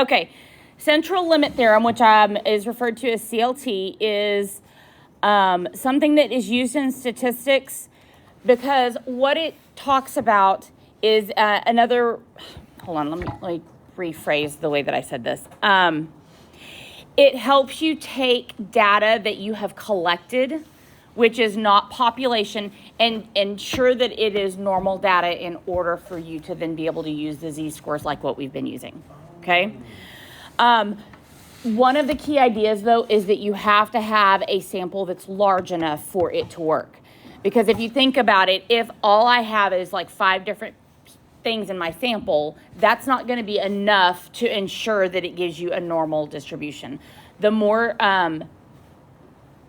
Okay, central limit theorem, which is referred to as CLT, is something that is used in statistics because what it talks about is hold on, let me rephrase the way that I said this. It helps you take data that you have collected, which is not population, and ensure that it is normal data in order for you to then be able to use the z-scores like what we've been using, okay? One of the key ideas, though, is that you have to have a sample that's large enough for it to work. Because if you think about it, if all I have is like 5 different things in my sample, that's not going to be enough to ensure that it gives you a normal distribution. The more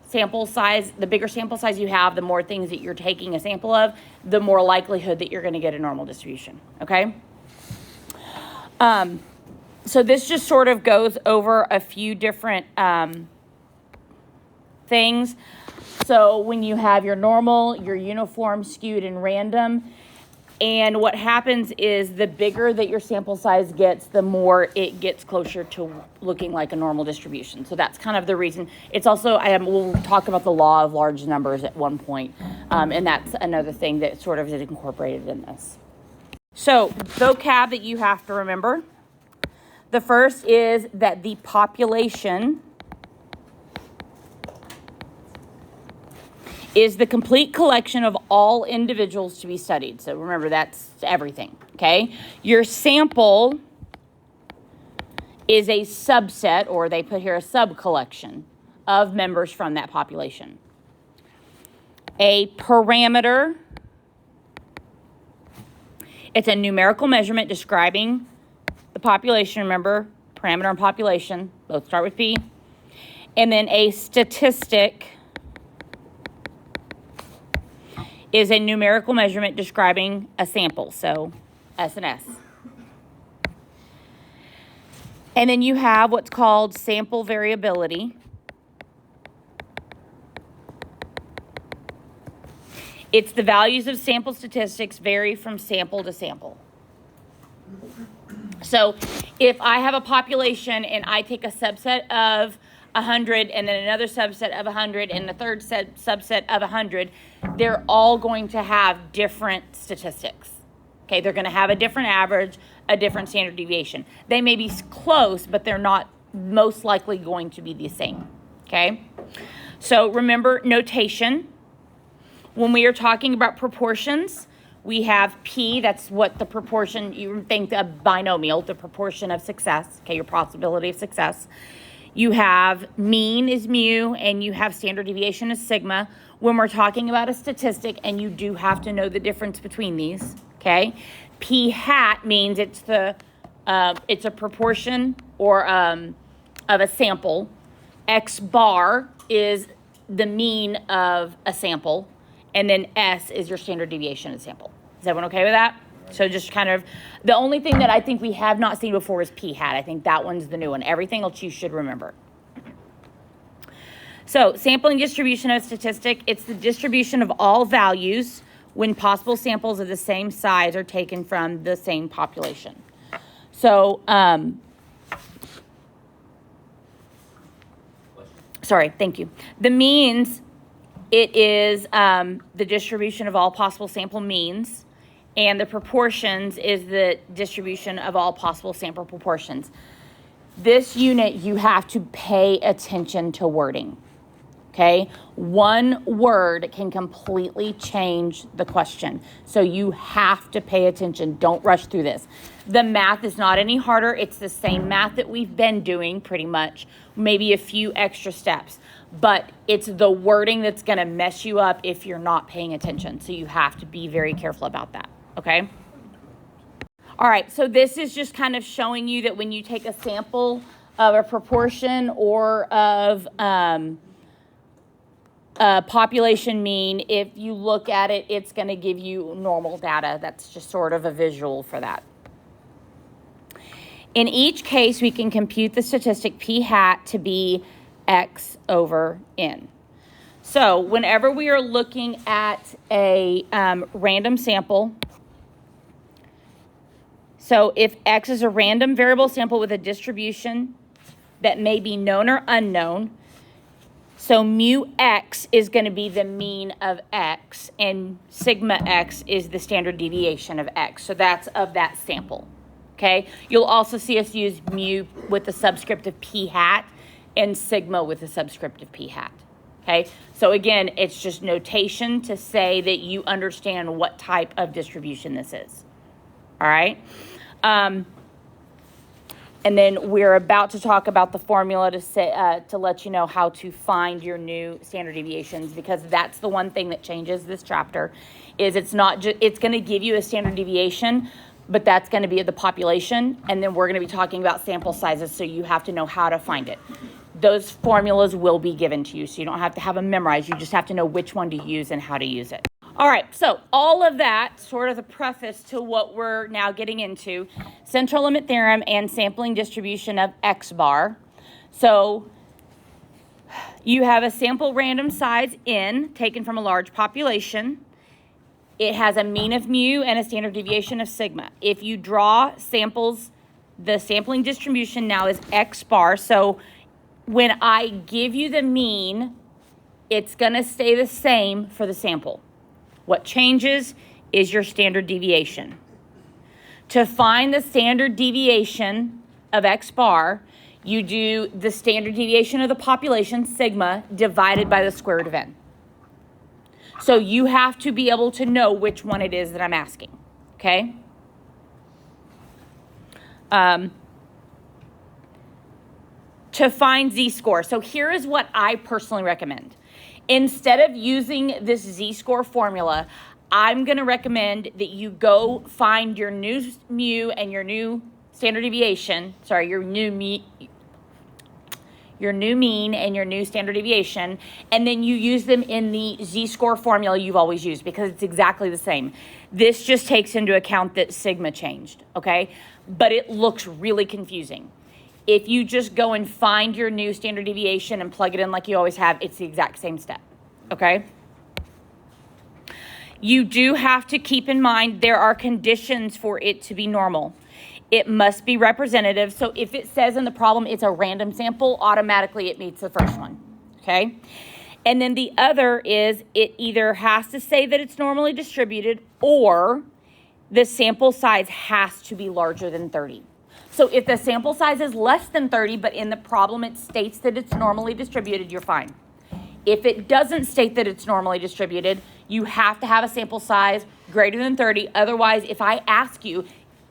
sample size, the bigger sample size you have, the more things that you're taking a sample of, the more likelihood that you're going to get a normal distribution, okay? So this just sort of goes over a few different things. So when you have your normal, your uniform, skewed, and random, and what happens is the bigger that your sample size gets, the more it gets closer to looking like a normal distribution. So that's kind of the reason. It's also, we'll talk about the law of large numbers at one point, and that's another thing that sort of is incorporated in this. So vocab that you have to remember. The first is that the population is the complete collection of all individuals to be studied. So remember, that's everything, okay? Your sample is a subset, or they put here a sub-collection of members from that population. A parameter, it's a numerical measurement describing the population. Remember, parameter and population, both start with P. And then a statistic is a numerical measurement describing a sample, so S and S. And then you have what's called sample variability. It's the values of sample statistics vary from sample to sample. So if I have a population and I take a subset of 100 and then another subset of 100 and the third subset of 100, they're all going to have different statistics. Okay, they're going to have a different average, a different standard deviation. They may be close, but they're not most likely going to be the same. Okay, so remember notation. When we are talking about proportions, we have P, that's what the proportion, you think a binomial, the proportion of success, okay, your probability of success. You have mean is mu, and you have standard deviation is sigma. When we're talking about a statistic, and you do have to know the difference between these, okay? P hat means it's a proportion or of a sample. X bar is the mean of a sample, and then S is your standard deviation of a sample. Is everyone okay with that? So just kind of, the only thing that I think we have not seen before is P hat. I think that one's the new one. Everything else you should remember. So sampling distribution of a statistic, it's the distribution of all values when possible samples of the same size are taken from the same population. So, sorry, thank you. The means, it is the distribution of all possible sample means. And the proportions is the distribution of all possible sample proportions. This unit, you have to pay attention to wording, okay? One word can completely change the question. So you have to pay attention. Don't rush through this. The math is not any harder. It's the same math that we've been doing pretty much, maybe a few extra steps. But it's the wording that's going to mess you up if you're not paying attention. So you have to be very careful about that. Okay. All right. So this is just kind of showing you that when you take a sample of a proportion or of a population mean, if you look at it, it's going to give you normal data. That's just sort of a visual for that. In each case, we can compute the statistic P hat to be X over N. So whenever we are looking at a random sample, So if X is a random variable sample with a distribution that may be known or unknown, so mu X is going to be the mean of X, and sigma X is the standard deviation of X. So that's of that sample, okay? You'll also see us use mu with the subscript of p hat and sigma with the subscript of p hat, okay? So again, it's just notation to say that you understand what type of distribution this is, all right? And then we're about to talk about the formula to say, to let you know how to find your new standard deviations, because that's the one thing that changes this chapter. Is it's not just, it's going to give you a standard deviation, but that's going to be the population, and then we're going to be talking about sample sizes, so you have to know how to find it. Those formulas will be given to you, so you don't have to have them memorized. You just have to know which one to use and how to use it. All right, so all of that, sort of the preface to what we're now getting into, central limit theorem and sampling distribution of X bar. So you have a sample random size n taken from a large population. It has a mean of mu and a standard deviation of sigma. If you draw samples, the sampling distribution now is X bar. So when I give you the mean, it's gonna stay the same for the sample. What changes is your standard deviation. To find the standard deviation of X bar, you do the standard deviation of the population, sigma, divided by the square root of n. So you have to be able to know which one it is that I'm asking, okay? To find z-score. So here is what I personally recommend. Instead of using this z-score formula, I'm going to recommend that you go find your new mu and your new standard deviation, sorry, your new mean and your new standard deviation, and then you use them in the z-score formula you've always used, because it's exactly the same. This just takes into account that sigma changed, okay? But it looks really confusing. If you just go and find your new standard deviation and plug it in like you always have, it's the exact same step, okay? You do have to keep in mind there are conditions for it to be normal. It must be representative. So if it says in the problem it's a random sample, automatically it meets the first one, okay? And then the other is it either has to say that it's normally distributed, or the sample size has to be larger than 30. So if the sample size is less than 30, but in the problem it states that it's normally distributed, you're fine. If it doesn't state that it's normally distributed, you have to have a sample size greater than 30. Otherwise, if I ask you,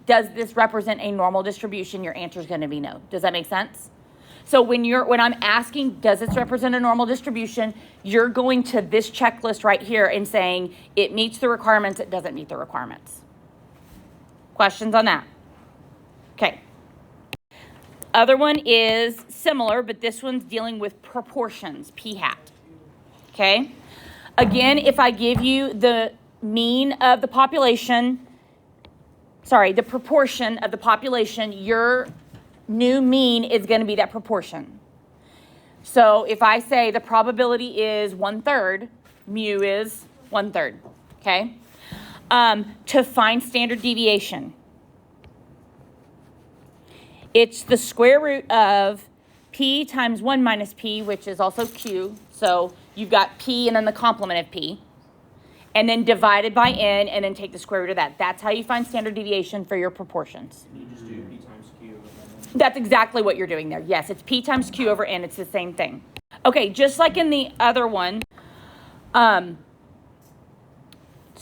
does this represent a normal distribution, your answer is going to be no. Does that make sense? So when I'm asking, does this represent a normal distribution, you're going to this checklist right here and saying it meets the requirements, it doesn't meet the requirements. Questions on that? Okay. Other one is similar, but this one's dealing with proportions, p hat, okay? Again, if I give you the mean of the population, the proportion of the population, your new mean is going to be that proportion. So if I say the probability is 1/3, mu is 1/3, okay? To find standard deviation, it's the square root of p times 1 minus p, which is also q. So you've got p and then the complement of p. And then divided by n, and then take the square root of that. That's how you find standard deviation for your proportions. You just do p times q over n. That's exactly what you're doing there. Yes, it's p times q over n. It's the same thing. Okay, just like in the other one, so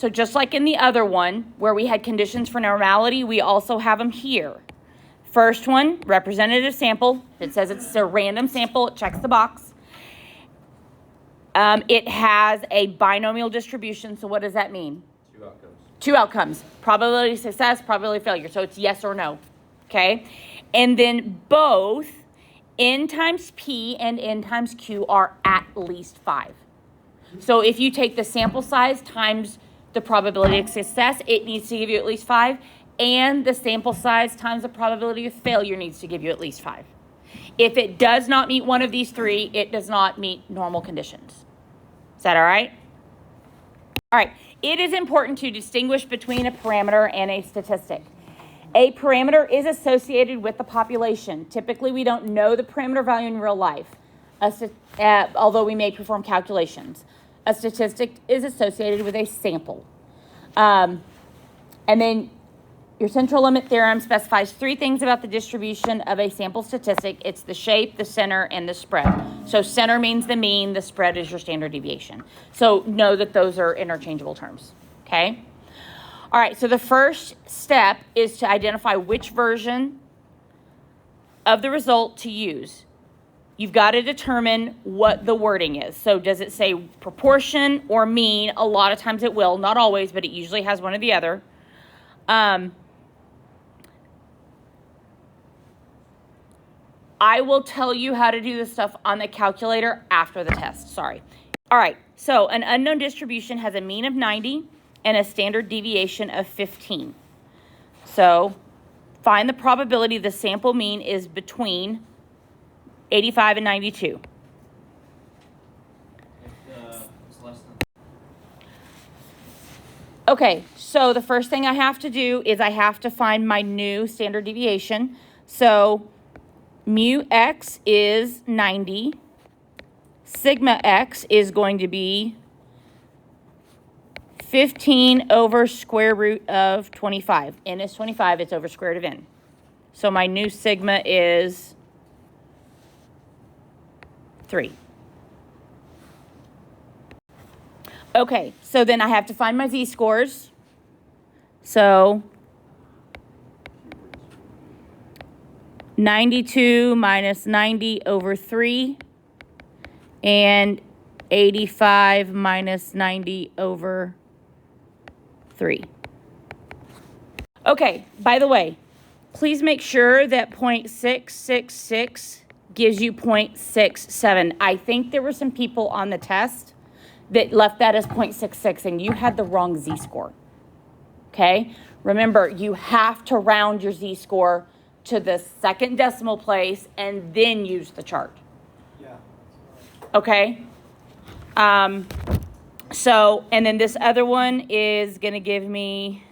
just like in the other one where we had conditions for normality, we also have them here. First one, representative sample. It says it's a random sample. It checks the box. It has a binomial distribution. So what does that mean? Two outcomes. Two outcomes. Probability of success, probability of failure. So it's yes or no. Okay? And then both n times p and n times q are at least 5. So if you take the sample size times the probability of success, it needs to give you at least 5. And the sample size times the probability of failure needs to give you at least 5. If it does not meet one of these three, it does not meet normal conditions. Is that all right? All right. It is important to distinguish between a parameter and a statistic. A parameter is associated with the population. Typically, we don't know the parameter value in real life, although we may perform calculations. A statistic is associated with a sample. And then your central limit theorem specifies 3 things about the distribution of a sample statistic. It's the shape, the center, and the spread. So center means the mean, the spread is your standard deviation. So know that those are interchangeable terms, okay? All right, so the first step is to identify which version of the result to use. You've got to determine what the wording is. So does it say proportion or mean? A lot of times it will, not always, but it usually has one or the other. I will tell you how to do this stuff on the calculator after the test, sorry. All right, so an unknown distribution has a mean of 90 and a standard deviation of 15. So find the probability the sample mean is between 85 and 92. It's less than. Okay, so the first thing I have to do is I have to find my new standard deviation. So mu x is 90. Sigma x is going to be 15 over square root of 25. N is 25, it's over square root of n. So my new sigma is 3. Okay, so then I have to find my z-scores. So 92 minus 90 over 3 and 85 minus 90 over 3. Okay, by the way, please make sure that 0.666 gives you 0.67. I think there were some people on the test that left that as 0.66 and you had the wrong z-score. Okay? Remember, you have to round your z-score to the second decimal place and then use the chart. Yeah. Okay? So, and then this other one is going to give me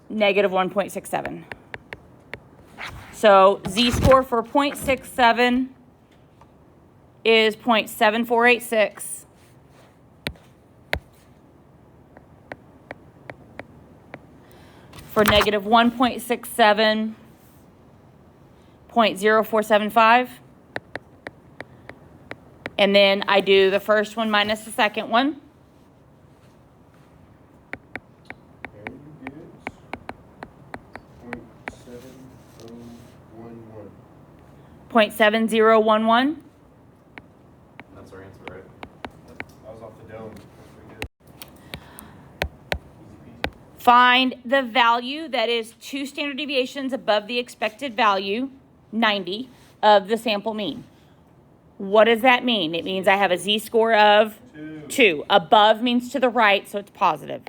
negative 1.67. So z-score for 0.67 is 0.7486. For negative 1.67, 0.0475. And then I do the first one minus the second one. And you get 0.7011. 0.7011. That's our answer, right? I was off the dome. That's pretty good. Easy peasy. Find the value that is 2 standard deviations above the expected value, 90, of the sample mean. What does that mean? It means I have a z-score of 2. Above means to the right, so it's positive.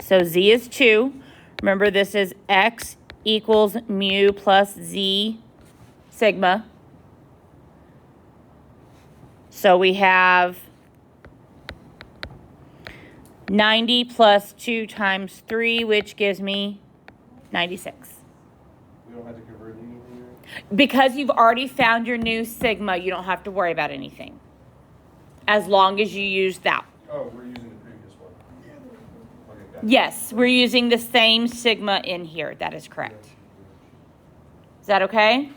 So z is 2. Remember, this is x equals mu plus z sigma. So we have 90 plus 2 times 3, which gives me 96. We don't have to convert anything, right? Because you've already found your new sigma, you don't have to worry about anything. As long as you use that. Oh, we're using the previous one. Okay, got it. Yes, we're using the same sigma in here. That is correct. Is that okay?